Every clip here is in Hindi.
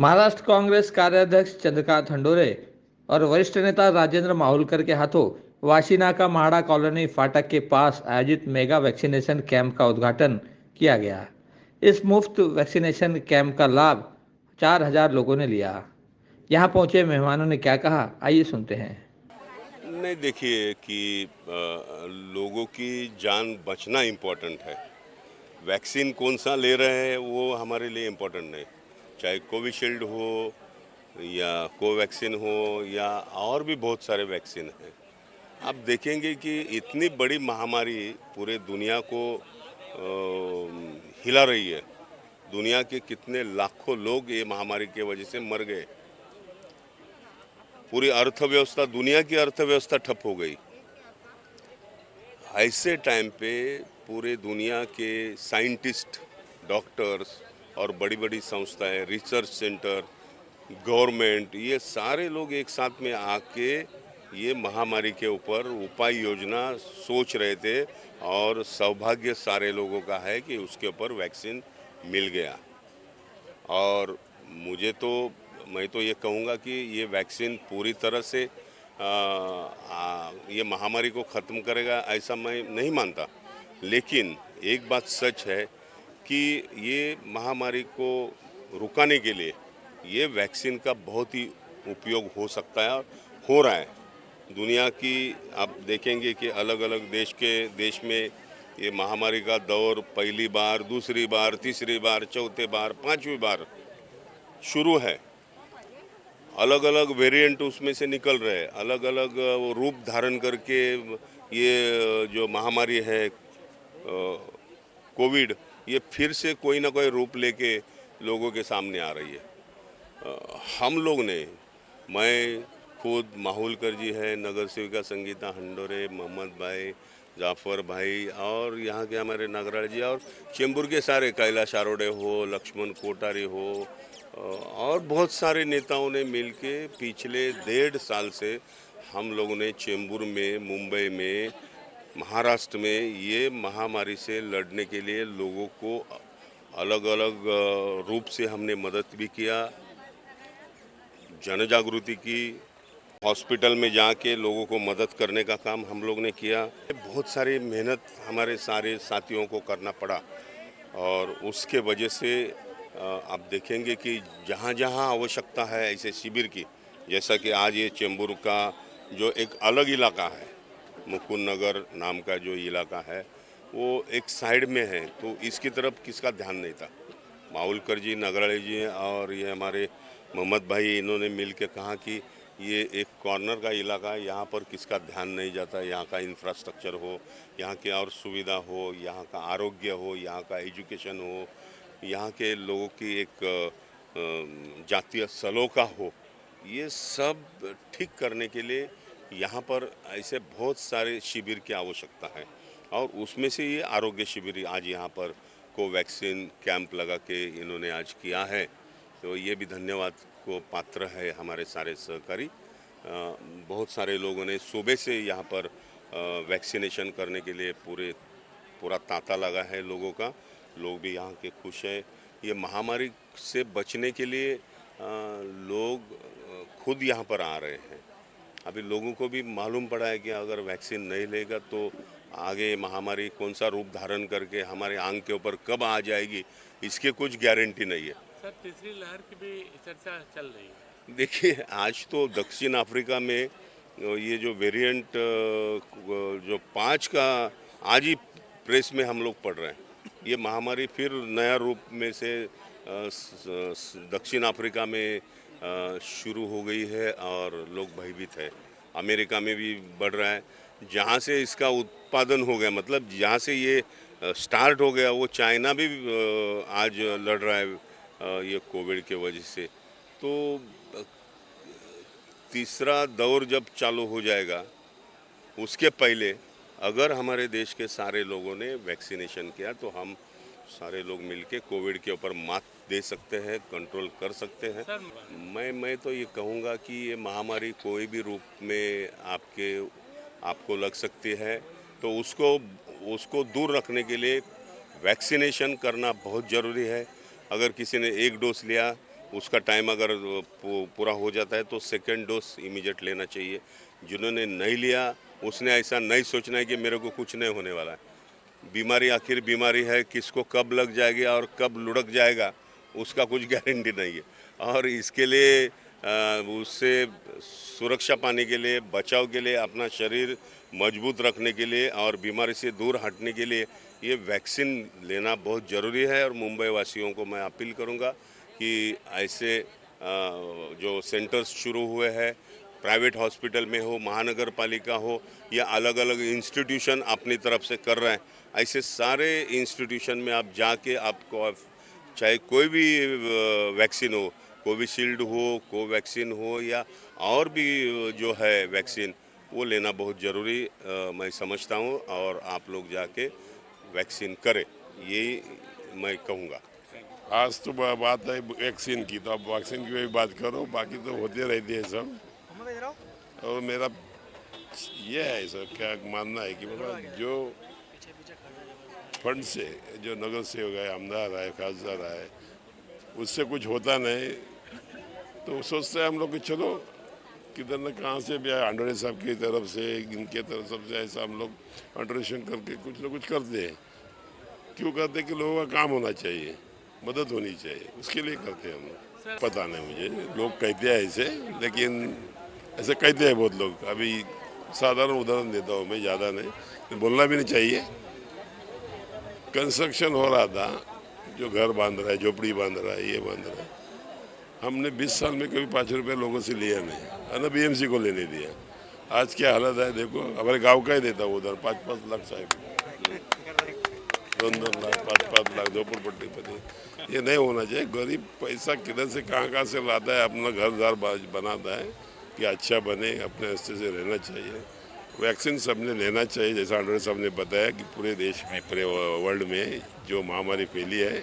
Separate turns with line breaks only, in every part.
महाराष्ट्र कांग्रेस कार्याध्यक्ष चंद्रकांत हंडोरे और वरिष्ठ नेता राजेंद्र माहुलकर के हाथों वाशीनाका म्हाडा कॉलोनी फाटक के पास आयोजित मेगा वैक्सीनेशन कैंप का उद्घाटन किया गया। इस मुफ्त वैक्सीनेशन कैंप का लाभ 4,000 लोगों ने लिया। यहां पहुंचे मेहमानों ने क्या कहा, आइए सुनते हैं।
नहीं, देखिए कि लोगों की जान बचना इम्पोर्टेंट है। वैक्सीन कौन सा ले रहे हैं वो हमारे लिए इम्पोर्टेंट नहीं। चाहे कोविशील्ड हो या कोवैक्सीन हो या और भी बहुत सारे वैक्सीन हैं। आप देखेंगे कि इतनी बड़ी महामारी पूरे दुनिया को हिला रही है। दुनिया के कितने लाखों लोग ये महामारी की वजह से मर गए। पूरी अर्थव्यवस्था, दुनिया की अर्थव्यवस्था ठप हो गई। ऐसे टाइम पे पूरे दुनिया के साइंटिस्ट, डॉक्टर्स और बड़ी बड़ी संस्थाएं, रिसर्च सेंटर, गवर्नमेंट, ये सारे लोग एक साथ में आके ये महामारी के ऊपर उपाय योजना सोच रहे थे और सौभाग्य सारे लोगों का है कि उसके ऊपर वैक्सीन मिल गया। और मैं तो ये कहूँगा कि ये वैक्सीन पूरी तरह से ये महामारी को ख़त्म करेगा ऐसा मैं नहीं मानता। लेकिन एक बात सच है कि ये महामारी को रुकाने के लिए ये वैक्सीन का बहुत ही उपयोग हो सकता है और हो रहा है। दुनिया की आप देखेंगे कि अलग अलग देश में ये महामारी का दौर पहली बार, दूसरी बार, तीसरी बार, चौथे बार, पांचवी बार शुरू है। अलग अलग वेरिएंट उसमें से निकल रहे हैं, अलग अलग वो रूप धारण करके ये जो महामारी है कोविड, ये फिर से कोई ना कोई रूप लेके लोगों के सामने आ रही है। हम लोग ने, मैं खुद, माहुलकर जी है, नगर सेविका संगीता हंडोरे, मोहम्मद भाई, जाफर भाई और यहाँ के हमारे नागराज जी और चेंबूर के सारे, कैलाश आरोड़े हो, लक्ष्मण कोठारी हो और बहुत सारे नेताओं ने मिलके पिछले 1.5 साल से हम लोगों ने चेंबूर में, मुंबई में, महाराष्ट्र में ये महामारी से लड़ने के लिए लोगों को अलग अलग रूप से हमने मदद भी किया, जन जागृति की, हॉस्पिटल में जाके लोगों को मदद करने का काम हम लोग ने किया। बहुत सारी मेहनत हमारे सारे साथियों को करना पड़ा और उसके वजह से आप देखेंगे कि जहाँ जहाँ आवश्यकता है ऐसे शिविर की, जैसा कि आज ये चेंबूर का जो एक अलग इलाका है, मुकुंद नगर नाम का जो इलाका है, वो एक साइड में है, तो इसकी तरफ किसका ध्यान नहीं था। माहुलकर जी, नगराले जी और ये हमारे मोहम्मद भाई, इन्होंने मिल के कहा कि ये एक कॉर्नर का इलाका है, यहाँ पर किसका ध्यान नहीं जाता। यहाँ का इंफ्रास्ट्रक्चर हो, यहाँ की और सुविधा हो, यहाँ का आरोग्य हो, यहाँ का एजुकेशन हो, यहाँ के लोगों की एक जातीय सलोखा हो, ये सब ठीक करने के लिए यहाँ पर ऐसे बहुत सारे शिविर की आवश्यकता है और उसमें से ये आरोग्य शिविर आज यहाँ पर कोवैक्सीन कैंप लगा के इन्होंने आज किया है। तो ये भी धन्यवाद को पात्र है हमारे सारे सहकारी। बहुत सारे लोगों ने सुबह से यहाँ पर वैक्सीनेशन करने के लिए पूरा तांता लगा है लोगों का। लोग भी यहाँ के खुश हैं। ये महामारी से बचने के लिए लोग खुद यहाँ पर आ रहे हैं। अभी लोगों को भी मालूम पड़ा है कि अगर वैक्सीन नहीं लेगा तो आगे महामारी कौन सा रूप धारण करके हमारे आंग के ऊपर कब आ जाएगी, इसके कुछ गारंटी नहीं है।
सर, तीसरी लहर की भी चर्चा चल रही है।
देखिए, आज तो दक्षिण अफ्रीका में ये जो वेरिएंट जो 5 का आज ही प्रेस में हम लोग पढ़ रहे हैं, ये महामारी फिर नया रूप में से दक्षिण अफ्रीका में शुरू हो गई है और लोग भयभीत है। अमेरिका में भी बढ़ रहा है। जहाँ से इसका उत्पादन हो गया, मतलब जहाँ से ये स्टार्ट हो गया, वो चाइना भी आज लड़ रहा है ये कोविड के वजह से। तो तीसरा दौर जब चालू हो जाएगा, उसके पहले अगर हमारे देश के सारे लोगों ने वैक्सीनेशन किया तो हम सारे लोग मिलके कोविड के ऊपर मात दे सकते हैं, कंट्रोल कर सकते हैं। मैं तो ये कहूँगा कि ये महामारी कोई भी रूप में आपको लग सकती है, तो उसको दूर रखने के लिए वैक्सीनेशन करना बहुत ज़रूरी है। अगर किसी ने 1 डोज लिया उसका टाइम अगर पूरा हो जाता है तो सेकेंड डोज इमीडिएट लेना चाहिए। जिन्होंने नहीं लिया उसने ऐसा नहीं सोचना है कि मेरे को कुछ नहीं होने वाला है। बीमारी आखिर बीमारी है, किसको कब लग जाएगी और कब लुढ़क जाएगा उसका कुछ गारंटी नहीं है। और इसके लिए उससे सुरक्षा पाने के लिए, बचाव के लिए, अपना शरीर मजबूत रखने के लिए और बीमारी से दूर हटने के लिए ये वैक्सीन लेना बहुत ज़रूरी है। और मुंबई वासियों को मैं अपील करूंगा कि ऐसे जो सेंटर्स शुरू हुए हैं, प्राइवेट हॉस्पिटल में हो, महानगर पालिका हो या अलग अलग इंस्टीट्यूशन अपनी तरफ से कर रहे हैं, ऐसे सारे इंस्टीट्यूशन में आप जाके आपको चाहे कोई भी वैक्सीन हो, कोविशील्ड हो, कोवैक्सीन हो या और भी जो है वैक्सीन, वो लेना बहुत ज़रूरी मैं समझता हूँ। और आप लोग जाके वैक्सीन करें, यही मैं कहूँगा।
आज तो बात है वैक्सीन की, तो आप वैक्सीन की भी बात करो, बाकी तो होते रहती है सब। और मेरा ये है सर, क्या मानना है कि बाबा जो फंड से जो नगर सेवक है, आमदार है, खासदार है, उससे कुछ होता नहीं तो सोचते हैं हम लोग कि चलो किधर न कहाँ से भी आए, अंडोरे साहब की तरफ से, इनके तरफ से ऐसा हम लोग कंट्रीब्यूशन करके कुछ न कुछ करते हैं। क्यों करते हैं कि लोगों का काम होना चाहिए, मदद होनी चाहिए, उसके लिए करते हैं हम लोग। पता नहीं मुझे, लोग कहते हैं ऐसे, लेकिन ऐसे कहते हैं बहुत लोग। अभी साधारण उदाहरण देता हूँ मैं, ज़्यादा नहीं, बोलना भी नहीं चाहिए। कंस्ट्रक्शन हो रहा था, जो घर बांध रहा है, झोपड़ी बांध रहा है, ये बांध रहा है, हमने 20 साल में कभी 5 रुपये लोगों से लिया नहीं, है ना, बीएमसी को लेने दिया। आज क्या हालत है देखो, हमारे गांव का ही देता हूँ उधर 5-5 लाख साहब, 2-2 लाख, 5-5 लाख झोपड़पट्टी पर। ये नहीं होना चाहिए। गरीब पैसा किधर से कहाँ से लाता है, अपना घर द्वार बनाता है कि अच्छा बने, अपने हिस्से से रहना चाहिए। वैक्सीन सबने लेना चाहिए, जैसा अंडर साहब ने बताया कि पूरे देश में, पूरे वर्ल्ड में जो महामारी फैली है,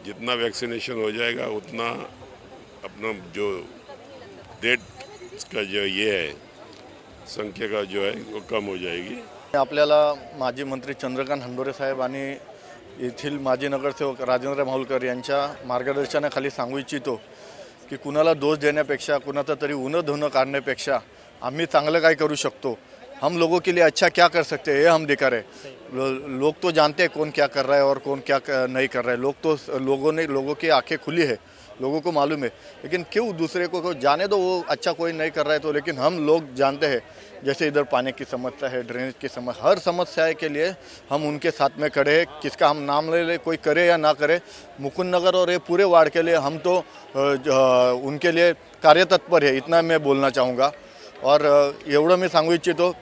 जितना वैक्सीनेशन हो जाएगा उतना अपना जो डेट का जो ये है संख्या का जो है वो कम हो जाएगी।
आपल्याला माजी मंत्री चंद्रकांत हंडोरे साहेब आणि येथील माजी नगरसेवक राजेंद्र माहुलकर यांच्या मार्गदर्शनाखाली सांगू इच्छितो की कुणाला दोष देण्यापेक्षा, कुणाचं तरी उन्ह धुणं काढण्यापेक्षा आम्ही चांगलं काय करू शकतो, हम लोगों के लिए अच्छा क्या कर सकते हैं, ये हम दिखा रहे। लोग तो जानते हैं कौन क्या कर रहा है और कौन क्या नहीं कर रहा है। लोगों की आंखें खुली है, लोगों को मालूम है। लेकिन क्यों दूसरे को जाने दो, वो अच्छा कोई नहीं कर रहा है तो। लेकिन हम लोग जानते हैं, जैसे इधर पानी की समस्या है, ड्रेनेज की समस्या, हर समस्या के लिए हम उनके साथ में खड़े हैं। किसका हम नाम ले कोई करे या ना करे, मुकुंद नगर और ये पूरे वार्ड के लिए हम तो उनके लिए कार्यतत्पर है, इतना मैं बोलना चाहूँगा। और एवढं मी सांगू इच्छितो,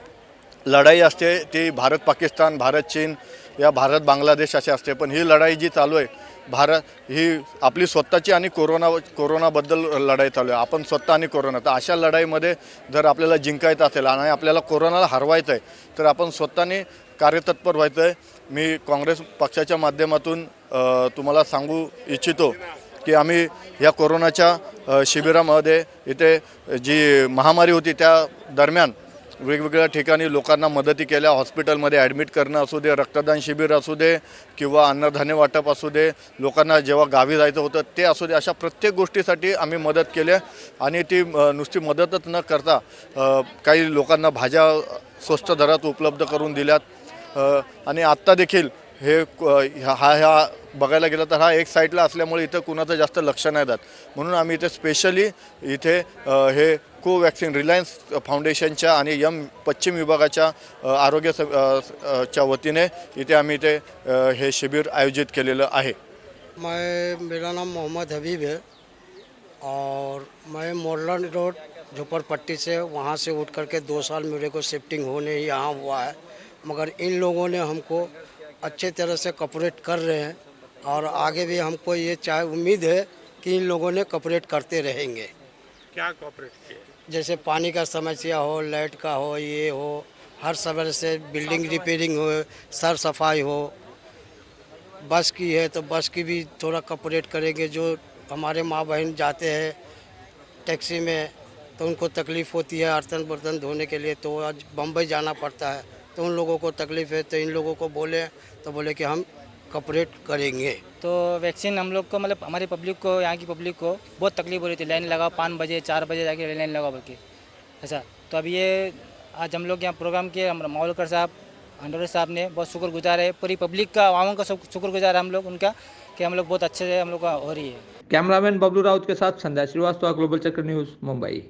लढाई असते ती भारत पाकिस्तान, भारत चीन या भारत बांगलादेश असे असते, पण ही लढाई जी चालू आहे भारत, ही आपली स्वतःची आणि कोरोनाबद्दल लढाई चालू आहे। आपण स्वतः आणि कोरोना, तर अशा लढाईमध्ये जर आपल्याला जिंकायचं असेल आणि आपल्याला कोरोनाला हरवायचं आहे तर आपण स्वतःने कार्यतत्पर व्हायचं आहे। मी काँग्रेस पक्षाच्या माध्यमातून तुम्हाला सांगू इच्छितो की आम्ही या कोरोनाच्या शिबिरामध्ये, इथे जी महामारी होती त्या दरम्यान वेगवेगळ्या ठिकाणी लोकांना मदती केल्या। हॉस्पिटलमध्ये ॲडमिट करणं असू दे, रक्तदान शिबिर असू दे किंवा अन्नधान्य वाटप असू दे, लोकांना जेव्हा गावी जायचं होतं ते असू दे, अशा प्रत्येक गोष्टीसाठी आम्ही मदत केली। आणि ती नुसती मदतच न करता काही लोकांना भाज्या स्वस्त दरात उपलब्ध करून दिल्यात। आणि आत्ता देखील हे ह्या बघायला गेलं तर हा एक साईडला असल्यामुळे इथं कुणाचं जास्त लक्ष नाही देत, म्हणून आम्ही इथे स्पेशली इथे हे कोवॅक्सिन रिलायन्स फाउंडेशनच्या आणि पश्चिम विभागाच्या आरोग्य वतीने इथे आम्ही इथे हे शिबिर आयोजित केलेलं आहे।
मेरा नाम मोहम्मद हबीब है और मैं मोरलन रोड झोपड़पट्टी से वहाँ से उठ करके 2 साल मेरे को शिफ्टिंग होने ही यहाँ हुआ है, मगर इन लोगों ने हमको अच्छे तरह से कॉपरेट कर रहे हैं और आगे भी हमको ये उम्मीद है कि इन लोगों ने कॉपरेट करते रहेंगे।
क्या कॉपरेट किया?
जैसे पानी का समस्या हो, लाइट का हो, ये हो, हर समय से बिल्डिंग रिपेयरिंग हो, सर सफाई हो, बस की है तो बस की भी थोड़ा कॉपरेट करेंगे। जो हमारे माँ बहन जाते हैं टैक्सी में तो उनको तकलीफ़ होती है बर्तन बर्तन धोने के लिए, तो आज बम्बई जाना पड़ता है, तो उन लोगों को तकलीफ़ है, तो इन लोगों को बोले तो बोले कि हम कॉपरेट करेंगे।
तो वैक्सीन हम लोग को मतलब हमारी पब्लिक को, यहाँ की पब्लिक को बहुत तकलीफ हो रही थी। लाइन लगाओ 5 बजे 4 बजे जाके लाइन लगाओ बोल के ऐसा। तो अब ये आज हम लोग यहाँ प्रोग्राम किए, मावलकर साहब, हंडोरे साहब ने बहुत शुक्रगुजार है, पूरी पब्लिक का, आवाम का सब शुक्रगुजार है हम लोग उनका, कि हम लोग बहुत अच्छे से हम लोग का हो रही है।
कैमरामैन बबलू राउत के साथ संध्या श्रीवास्तव, ग्लोबल चक्र न्यूज़, मुंबई।